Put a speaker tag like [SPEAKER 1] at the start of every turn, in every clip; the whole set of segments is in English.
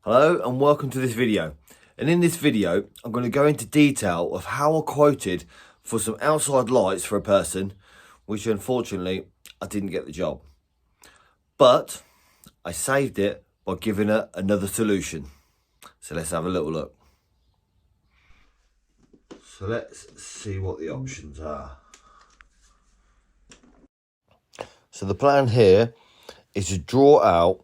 [SPEAKER 1] Hello and welcome to this video. And in this video, I'm going to go into detail of how I quoted for some outside lights for a person, which unfortunately I didn't get the job. But I saved it by giving her another solution. So let's have a little look. So let's see what the options are. So the plan here is to draw out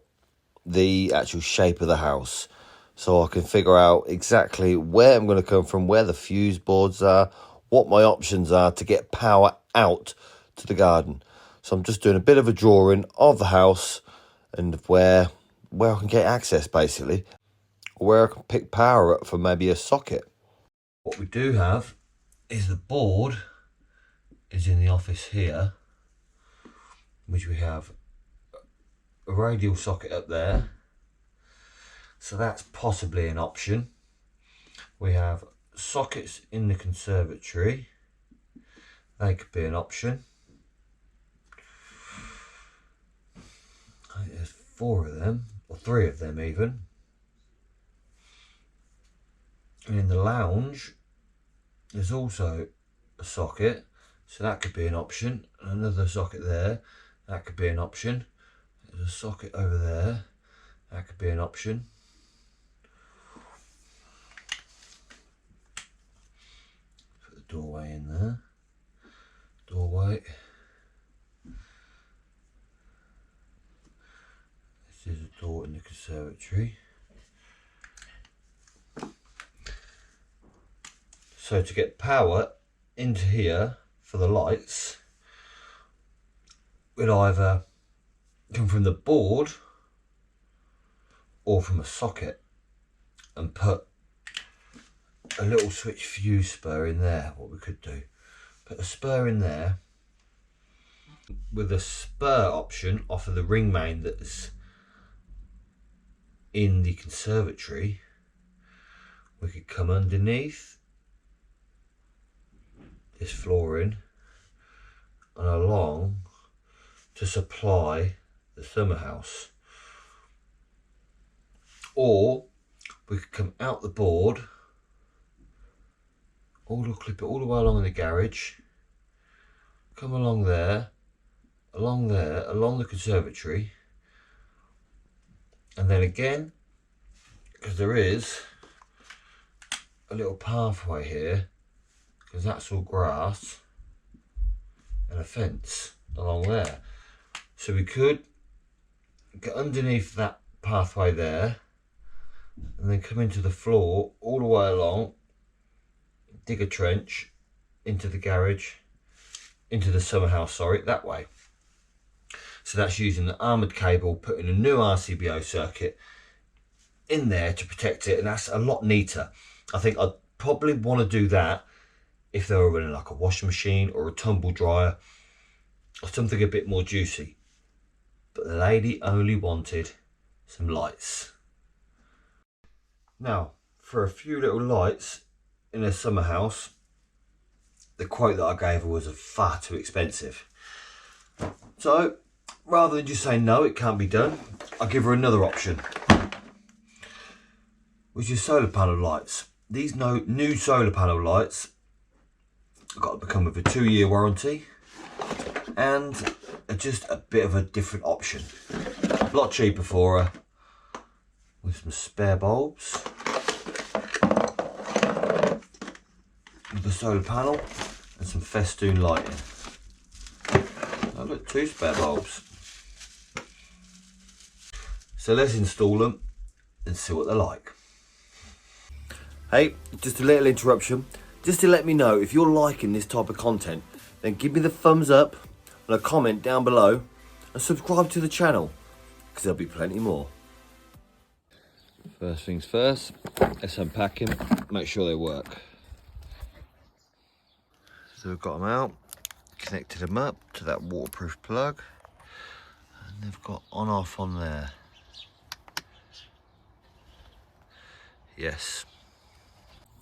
[SPEAKER 1] the actual shape of the house, so I can figure out exactly where I'm going to come from, where the fuse boards are, what my options are to get power out to the garden. So I'm just doing a bit of a drawing of the house and where I can get access, basically, or where I can pick power up for maybe a socket. What we do have is the board is in the office here, which we have a radial socket up there, so that's possibly an option. We have sockets in the conservatory, they could be an option. I think there's 4 of them, or 3 of them even. And in the lounge there's also a socket, so that could be an option. Another socket there, that could be an option. There's a socket over there, that could be an option. Put the doorway in there. Doorway. This is a door in the conservatory. So to get power into here for the lights, we'd either come from the board or from a socket and put a little switch fuse spur in there. What we could do, put a spur in there with a spur option off of the ring main that's in the conservatory. We could come underneath this flooring and along to supply the summer house, or we could come out the board, clip it all the way along in the garage, come along there, along the conservatory, and then again, because there is a little pathway here, because that's all grass and a fence along there, so we could get underneath that pathway there and then come into the floor all the way along, dig a trench into the garage, into the summer house, sorry, that way. So that's using the armoured cable, putting a new RCBO circuit in there to protect it, and that's a lot neater. I think I'd probably want to do that if they were running like a washing machine or a tumble dryer or something a bit more juicy. But the lady only wanted some lights. Now, for a few little lights in a summer house, the quote that I gave her was far too expensive. So, rather than just say no, it can't be done, I'll give her another option, which is solar panel lights. These new solar panel lights got to come with a 2-year warranty and are just a bit of a different option. A lot cheaper for her, with some spare bulbs, with the solar panel and some festoon lighting. Oh look, 2 spare bulbs. So let's install them and see what they're like. Hey, just a little interruption. Just to let me know if you're liking this type of content, then give me the thumbs up and a comment down below and subscribe to the channel, because there'll be plenty more. First things first, let's unpack them, make sure they work. So we've got them out, connected them up to that waterproof plug, and they've got on-off on there. Yes.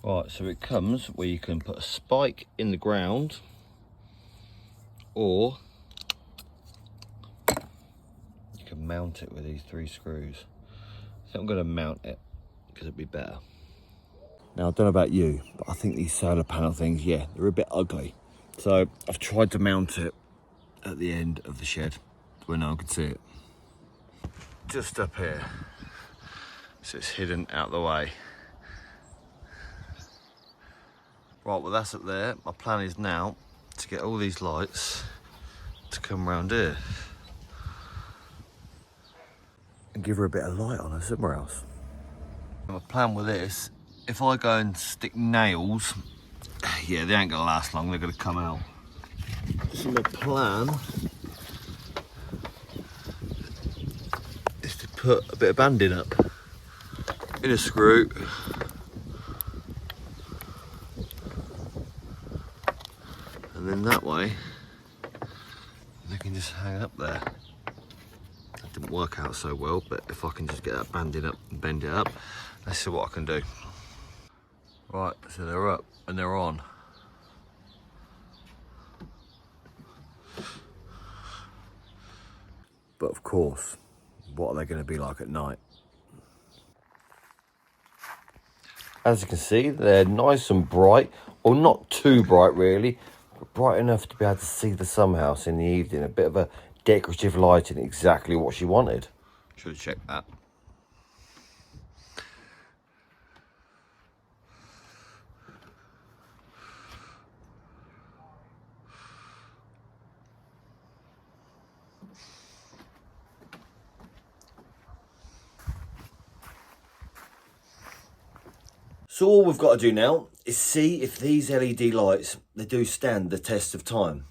[SPEAKER 1] Right, so it comes where you can put a spike in the ground, or you can mount it with these 3 screws. So I'm going to mount it because it'd be better. Now, I don't know about you, but I think these solar panel things, yeah, they're a bit ugly. So I've tried to mount it at the end of the shed where no one could see it. Just up here, so it's hidden out the way. Right, well that's up there. My plan is now to get all these lights to come round here and give her a bit of light on her somewhere else. My plan with this, if I go and stick nails, yeah, they ain't gonna last long, they're gonna come out. So my plan is to put a bit of banding up in a screw, and then that way they can just hang up there. That didn't work out so well, but if I can just get that banding up and bend it up, let's see what I can do. Right, so they're up and they're on. But of course, what are they going to be like at night? As you can see, they're nice and bright, or not too bright really, but bright enough to be able to see the summerhouse in the evening. A bit of a decorative lighting, exactly what she wanted. Should have checked that. So all we've got to do now is see if these LED lights, they do stand the test of time.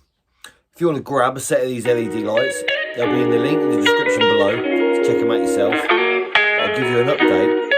[SPEAKER 1] If you want to grab a set of these LED lights, they'll be in the link in the description below to check them out yourself. I'll give you an update